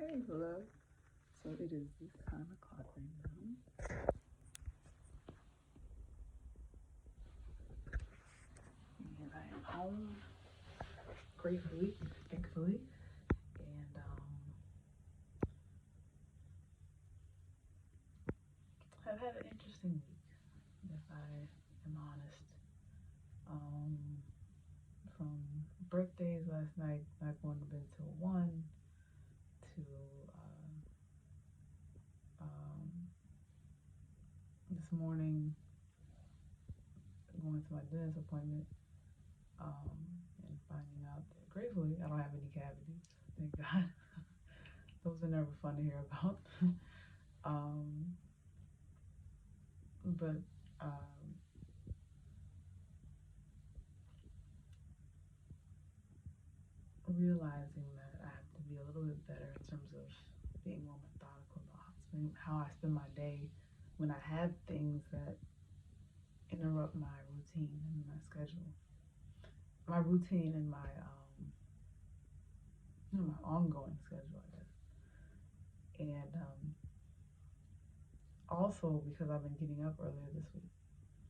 Hey, hello. So it is this time o'clock right now, and I am home gratefully, thankfully, and I've had an interesting week, if I am honest. Um, from birthdays last night, not going to bed till 1, to um, this morning going to my dentist appointment, and finding out that gratefully I don't have any cavities. Thank God. Those are never fun to hear about. um, but realizing that I have to be a little bit better in terms of being more methodical about how I spend my day when I have things that interrupt my routine and my schedule, my routine and my ongoing schedule, I guess. And also because I've been getting up earlier this week,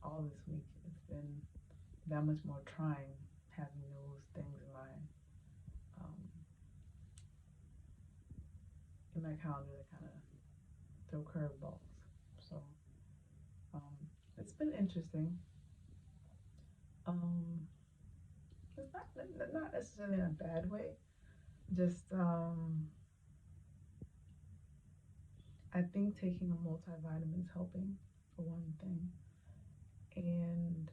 all this week, it's been that much more trying having those things um, in my calendar that kind of throw curveballs. So um, it's been interesting. Um, it's not necessarily in a bad way. Just I think taking a multivitamin is helping for one thing, and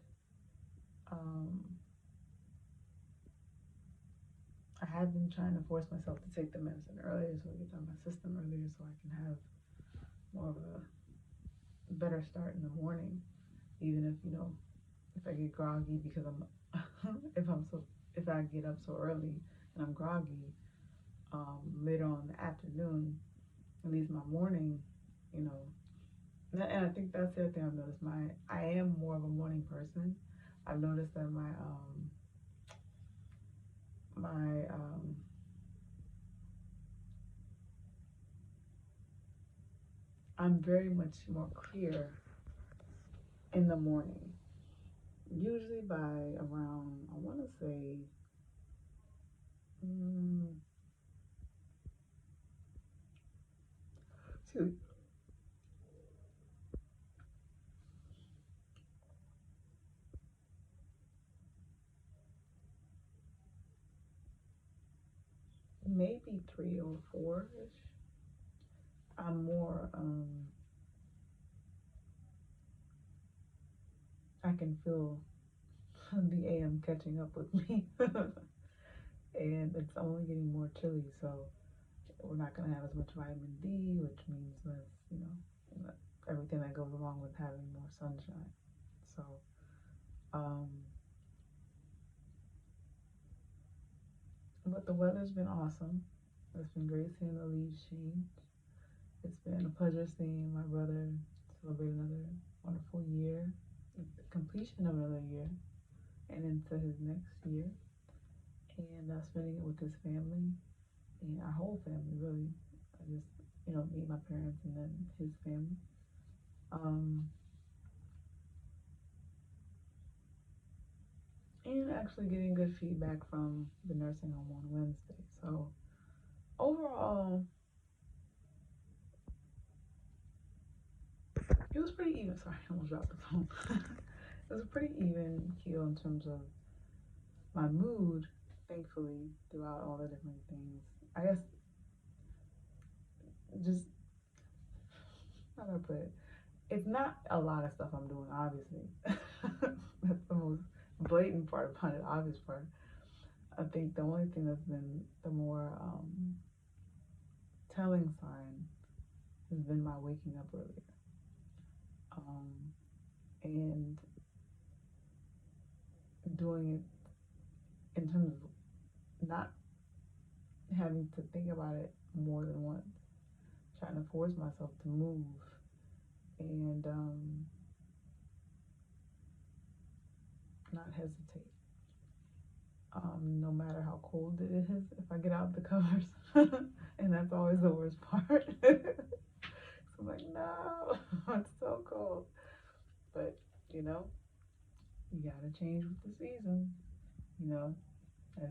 um, I have been trying to force myself to take the medicine earlier so it gets out of my system earlier so I can have more of a better start in the morning, even if I get groggy because I'm if I get up so early and I'm groggy later on in the afternoon, at least my morning, you know. And I think that's the other thing I've noticed. I am more of a morning person. I've noticed that my I'm very much more clear in the morning. Usually by around, I want to say, mm, two, maybe 3 or 4 ish. I'm more I can feel the AM catching up with me. And it's only getting more chilly, so we're not going to have as much vitamin D, which means less, everything that goes along with having more sunshine. So, um, but the weather's been awesome. It's been great seeing the leaves change. It's been a pleasure seeing my brother celebrate another wonderful year, the completion of another year, and into his next year, and spending it with his family and our whole family, really. I just, me, my parents, and then his family. Um, and actually getting good feedback from the nursing home on Wednesday. So overall, it was pretty even. Sorry, I almost dropped the phone. It was a pretty even keel in terms of my mood, thankfully, throughout all the different things. I guess just, how do I put it? It's not a lot of stuff I'm doing, obviously. That's the most blatant part about it, obvious part. I think the only thing that's been the more telling sign has been my waking up earlier. Um, and doing it in terms of not having to think about it more than once, trying to force myself to move and not hesitate. No matter how cold it is, if I get out the covers, and that's always the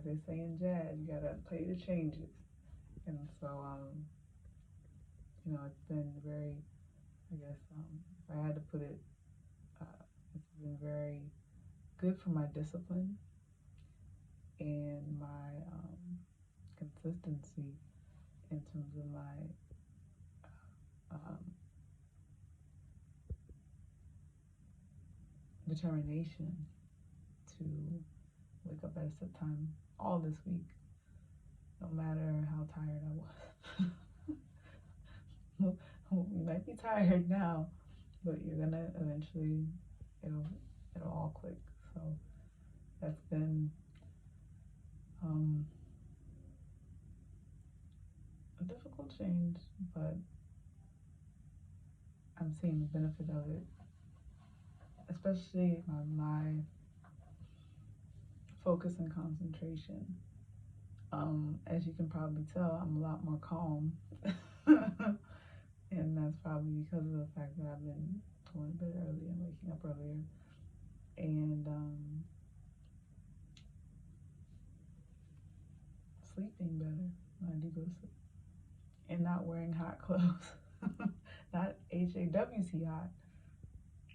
they say in jazz, you gotta play the changes. And so, it's been very, I guess, if I had to put it, it's been very good for my discipline and my consistency in terms of my um, determination to wake up at a set time all this week, no matter how tired I was. You might be tired now, but you're gonna eventually, it'll all click. So that's been a difficult change, but I'm seeing the benefit of it, especially on my focus and concentration. As you can probably tell, I'm a lot more calm. And that's probably because of the fact that I've been going to bed early and waking up earlier. And sleeping better when I do go to sleep. And not wearing hot clothes. Not HAWC hot.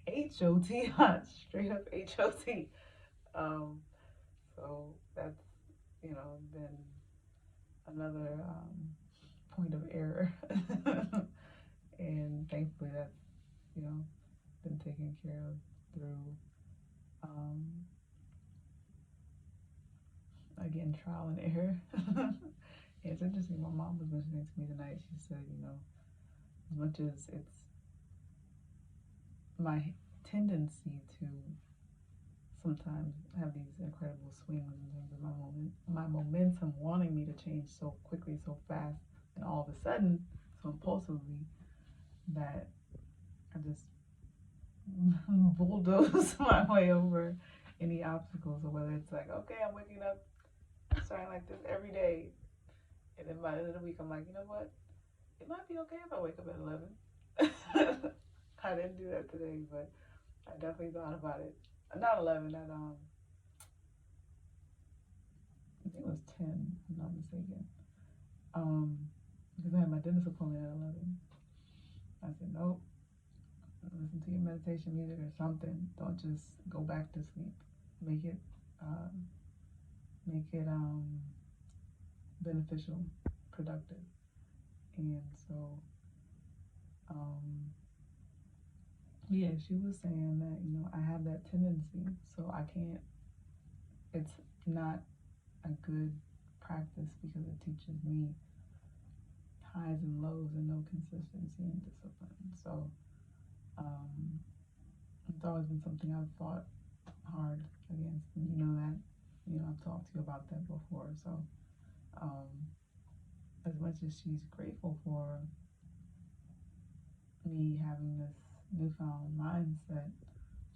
HOT hot. Straight up HOT. So that's, been another point of error. And thankfully that's, been taken care of through, again, trial and error. It's interesting, my mom was mentioning to me tonight, she said, as much as it's my tendency to sometimes have these incredible swings in terms of my momentum wanting me to change so quickly, so fast, and all of a sudden, so impulsively, that I just bulldoze my way over any obstacles, or whether it's like, okay, I'm waking up starting like this every day, and then by the end of the week, I'm like, you know what? It might be okay if I wake up at 11. I didn't do that today, but I definitely thought about it. Not 11, at I think it was 10, if I'm not mistaken. Because I had my dentist appointment at 11. I said, nope, listen to your meditation music or something. Don't just go back to sleep. Make it beneficial, productive. And so, yeah, she was saying that, I have that tendency, so I can't, it's not a good practice because it teaches me highs and lows and no consistency and discipline. So, it's always been something I've fought hard against, and that, I've talked to you about that before. So, as much as she's grateful for me having this newfound mindset,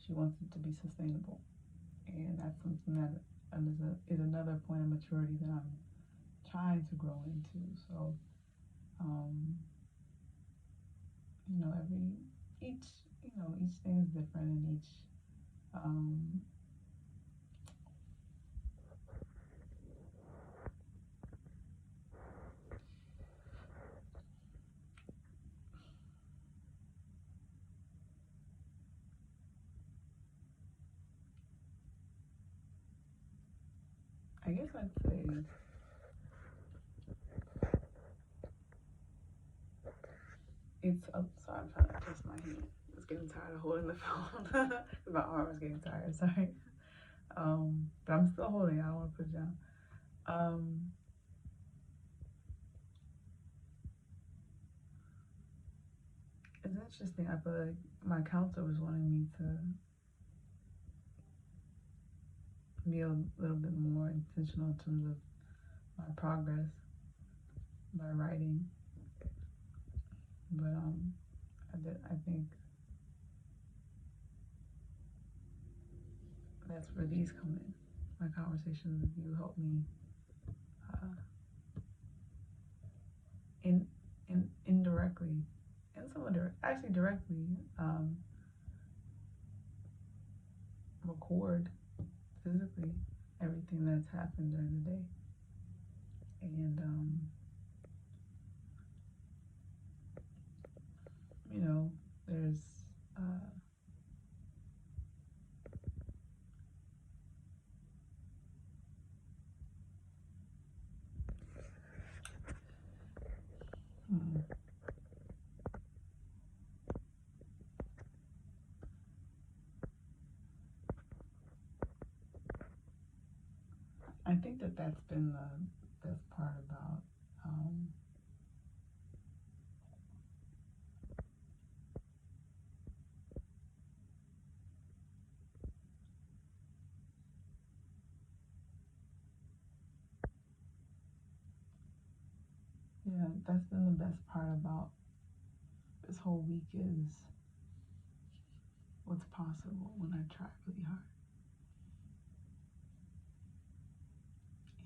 she wants it to be sustainable, and that's something that is another point of maturity that I'm trying to grow into. So, each thing is different, and each I guess I'd say it's sorry, I'm trying to adjust my hand. I was getting tired of holding the phone. My arm was getting tired, sorry. But I'm still holding it. I don't want to put it down. It's interesting. I feel like my counselor was wanting me to be a little bit more intentional in terms of my progress by writing. But I think that's where these come in. My conversations with you help me indirectly, and somewhat actually directly, record physically everything that's happened during the day. And, you know, there's, hmm, I think that that's been the best part about, um, yeah, that's been the best part about this whole week is what's possible when I try really hard.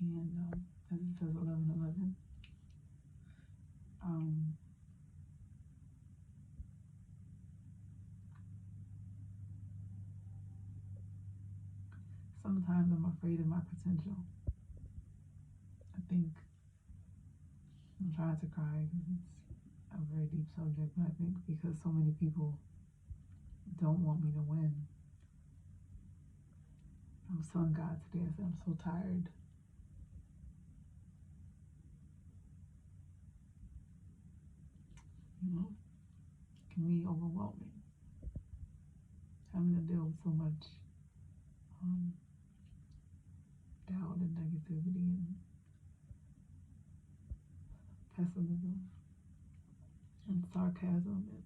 And as it says, 11:11. Um, Sometimes I'm afraid of my potential. I think I'm trying to cry because it's a very deep subject, but I think because so many people don't want me to win. I was telling God today, I said, I'm so tired. You know, it can be overwhelming having to deal with so much um, doubt and negativity and pessimism and sarcasm and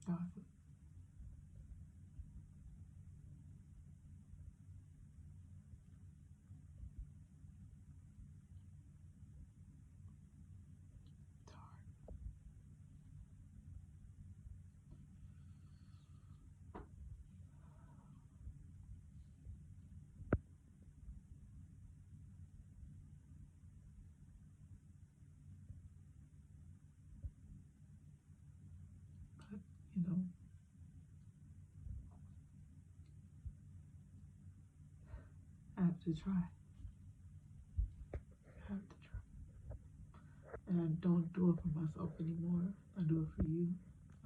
gossip. It's hard. But, you know, I have to try. I have to try. And I don't do it for myself anymore. I do it for you.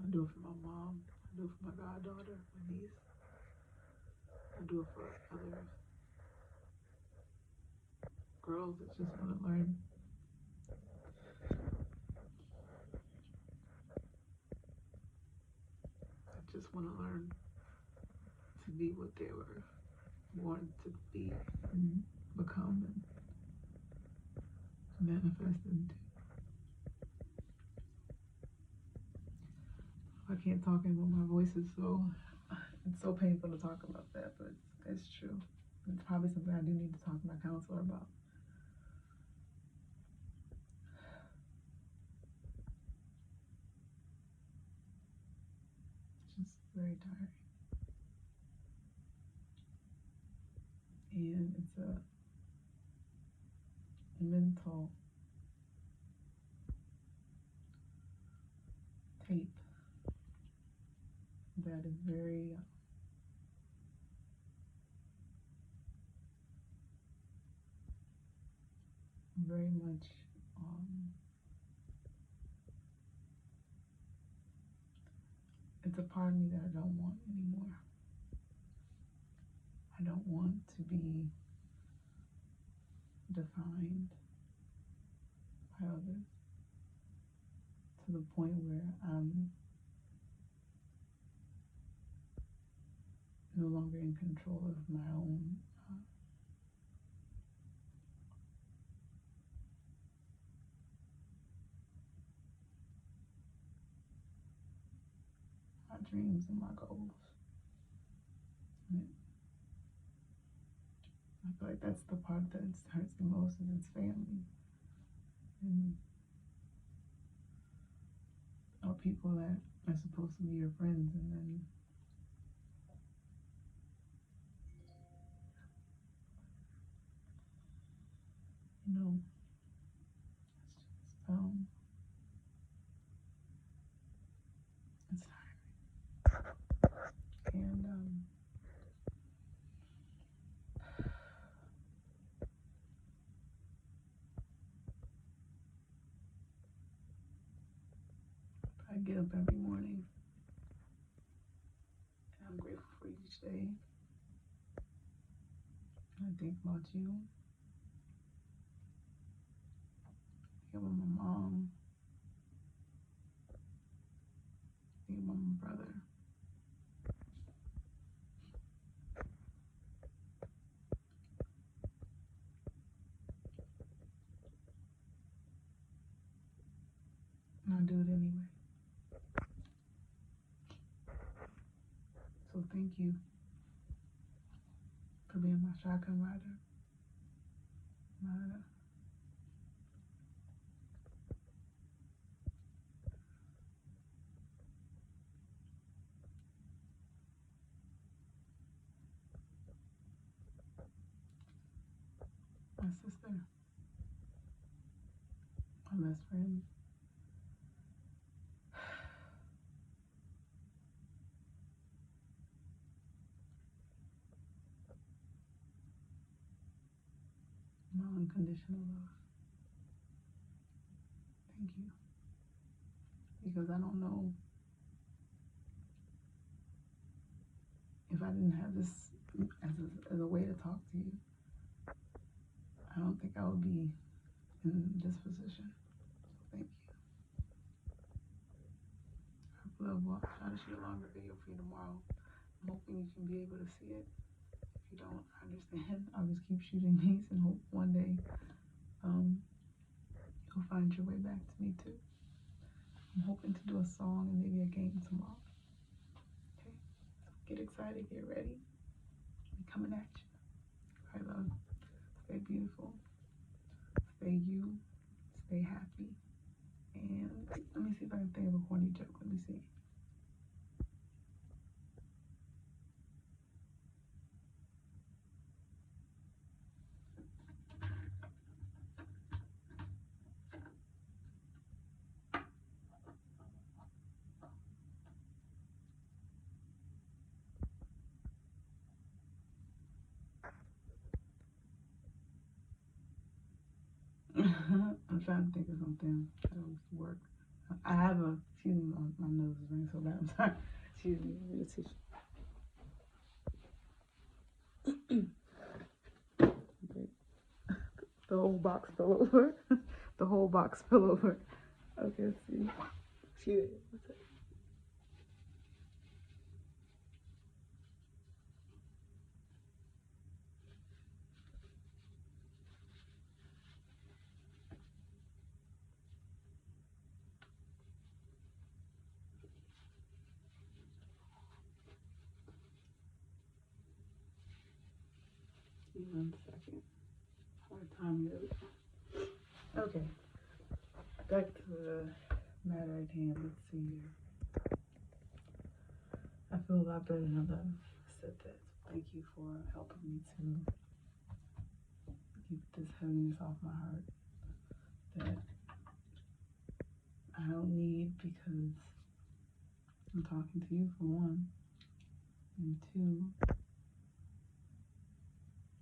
I do it for my mom. I do it for my goddaughter, my niece. I do it for other girls that just want to learn. I just want to learn to be what they were born to be and become and manifest into. I can't talk anymore. My voice is it's so painful to talk about that, but it's true. It's probably something I do need to talk to my counselor about. It's just very tiring. And it's a mental tape that is very much, it's a part of me that I don't want anymore. I don't want to be defined by others to the point where I'm no longer in control of my own my dreams and my goals. And I feel like that's the part that hurts the most is its family and or people that are supposed to be your friends, and then you know it's just it's tiring. And get up every morning, and I'm grateful for each day. I think about you. I think about my mom. I think about my brother. And I do it anyway. So thank you for being my shotgun rider. My my sister, my best friend. My unconditional love. Thank you. Because I don't know if I didn't have this as a way to talk to you, I don't think I would be in this position. So thank you. Love will try to shoot a longer video for you tomorrow. I'm hoping you can be able to see it. If you don't, I understand. I'll just keep shooting these and hope one day you'll find your way back to me too. I'm hoping to do a song and maybe a game tomorrow. Okay? So get excited, get ready. I'm coming at you. All right, love. Stay beautiful. Stay you. Stay happy. And let me see if I can think of a corny joke. Let me see. I'm trying to think of something that will work. I have a, excuse me, my nose is running so bad. I'm sorry. Excuse me, I'm gonna teach you. Okay. The whole box fell over. The whole box fell over. Okay, let's see. Excuse me. What's it? Give me 1 second. Hard time here. Okay. Back to the matter at hand. Let's see here. I feel a lot better now that I've said that. Thank you for helping me to keep this heaviness off my heart that I don't need, because I'm talking to you for one, and two,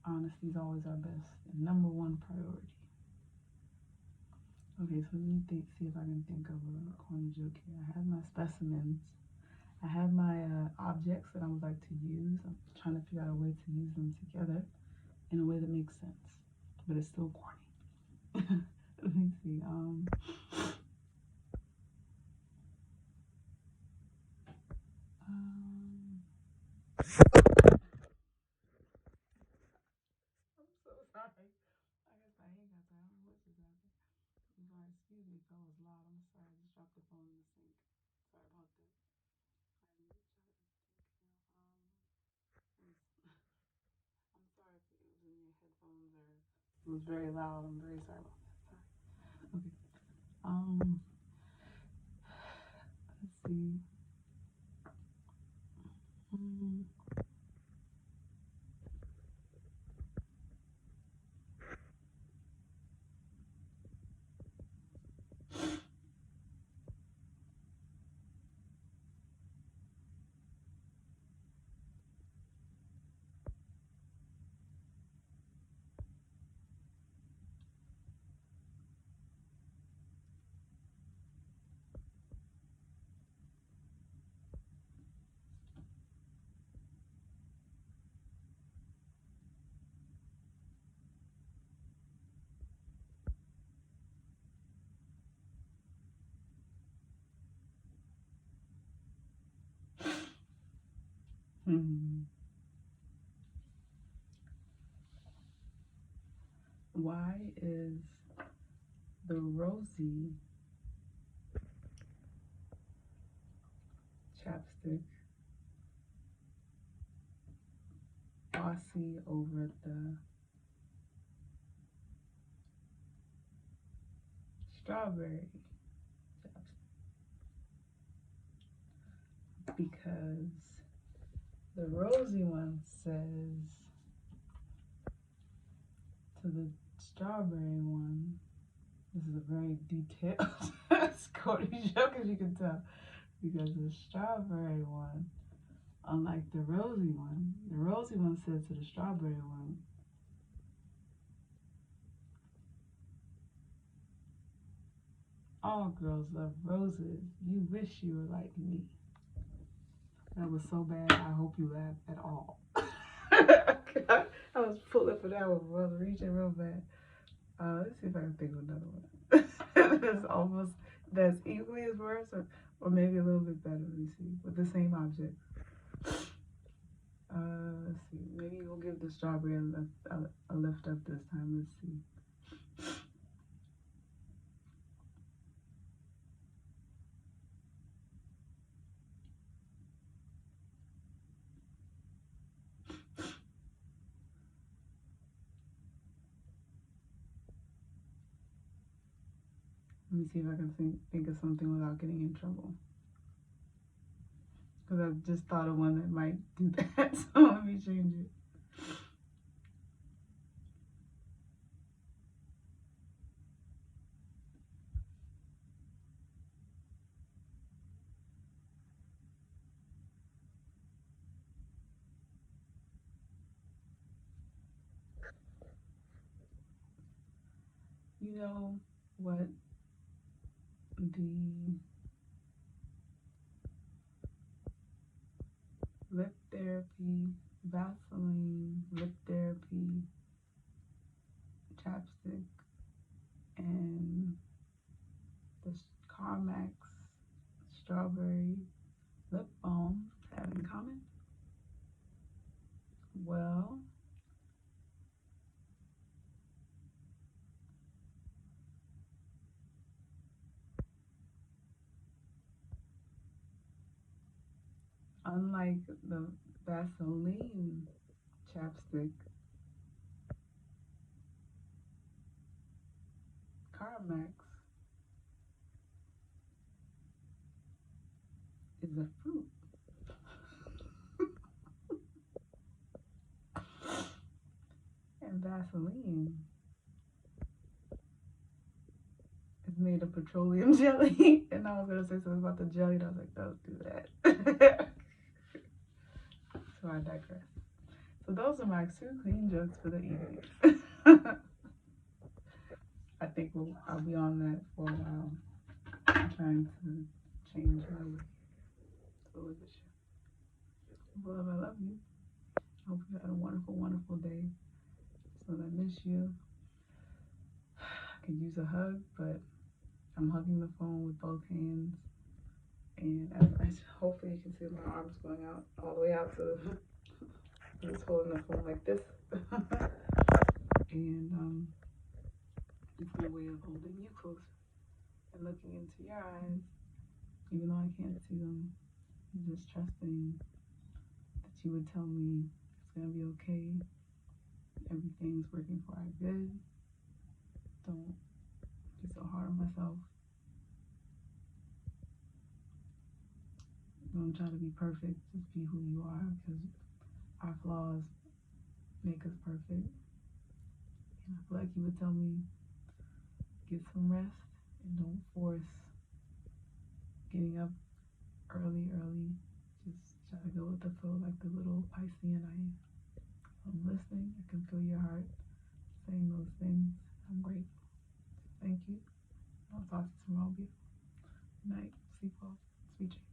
honesty is always our best and number one priority. Okay, so let me see if I can think of a corny joke here. I have my specimens. I have my objects that I would like to use. I'm trying to figure out a way to use them together in a way that makes sense, but it's still corny. Let me see. I'm so sorry. I guess I ain't got that. I don't know what just happened. I'm sorry. Excuse me if that was loud. I'm sorry. I just dropped the phone in the sink. Sorry about that. I need to try to think now. I'm sorry if it was in your headphones or it was very loud. I'm very sorry about that. Sorry. Okay. Let's see. Hmm. Why is the rosy chapstick glossy over the strawberry chapstick? Because the rosy one says to the strawberry one, this is a very detailed Cody joke, as you can tell, because the strawberry one, unlike the rosy one says to the strawberry one, all girls love roses. You wish you were like me. That was so bad. I hope you laugh at all. I was pulling for that one. I was reaching real bad. Let's see if I can think of another one. That's equally as worse, or maybe a little bit better. Let me see. With the same object. Let's see. Maybe we'll give the strawberry a lift up this time. Let's see. Let me see if I can think of something without getting in trouble. Because I just thought of one that might do that. So let me change it. You know what the lip therapy, Vaseline lip therapy chapstick, and the Carmex strawberry lip balm have in common? Well, unlike the Vaseline chapstick, Carmex is a fruit. And Vaseline is made of petroleum jelly. And I was going to say something about the jelly, and I was like, don't do that. So I digress. So those are my 2 clean jokes for the evening. I think I'll be on that for a while. I'm trying to change my way. So look at you. Love, I love you. I hope you had a wonderful, wonderful day. So I miss you. I could use a hug, but I'm hugging the phone with both hands. And hopefully you can see my arms going out all the way out to I'm just holding the phone like this. And it's my way of holding you closer and looking into your eyes, even though I can't see them. I'm just trusting that you would tell me it's gonna be okay. Everything's working for our good. Don't be so hard on myself. Don't try to be perfect. Just be who you are, because our flaws make us perfect. And I feel like you would tell me, get some rest and don't force getting up early. Just try to go with the flow like the little Piscean I am. I'm listening. I can feel your heart saying those things. I'm grateful. Thank you. I'll talk to you tomorrow. Good night. Sleep well. Sweet dreams.